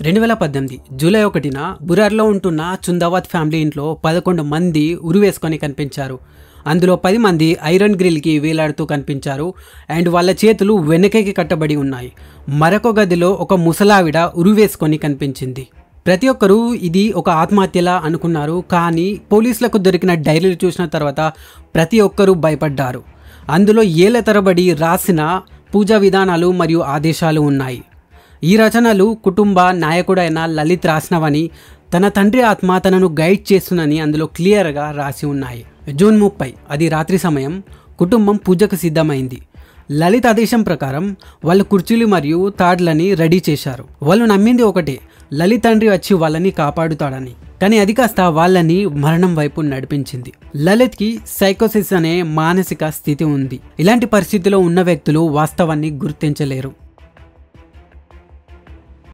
2018 July 1న బురార్లో ఉంటున్న చుందావత్ family ఇంట్లో 11 మంది ఉరివేసుకొని కనిపించారు. అందులో 10 మంది ఐరన్ గ్రిల్కి వేలాడుతూ కనిపించారు అండ్ వాళ్ళ చేతులు వెనకకి కట్టబడి ఉన్నాయి. మరొక గదిలో ఒక ముసలావిడ ఉరివేసుకొని కనిపించింది. ప్రతి ఒక్కరూ ఇది ఒక ఆత్మహత్యలా అనుకున్నారు. కానీ పోలీసులకు దొరికిన డైరీలు చూసిన తర్వాత ప్రతి ఒక్కరూ భయపడ్డారు. అందులో ఏళ్ల తరబడి రాసిన పూజా విధానాలు మరియు ఆదేశాలు ఉన్నాయి. ఈ రచనలు కుటుంబ నాయకుడైన లలిత్ రాసినవని, తన తండ్రి ఆత్మ తనను గైడ్ చేస్తుందని అందులో క్లియర్గా రాసి ఉన్నాయి. జూన్ 30 అది రాత్రి సమయం. కుటుంబం పూజకు సిద్ధమైంది. లలిత్ ఆదేశం ప్రకారం వాళ్ళు కుర్చీలు మరియు తాడ్లని రెడీ చేశారు. వాళ్ళు నమ్మింది ఒకటే, లలిత్ తండ్రి వచ్చి వాళ్ళని కాపాడుతాడని. కానీ అది కాస్త వాళ్ళని మరణం వైపు నడిపించింది. లలిత్కి సైకోసిస్ అనే మానసిక స్థితి ఉంది. ఇలాంటి పరిస్థితిలో ఉన్న వ్యక్తులు వాస్తవాన్ని గుర్తించలేరు.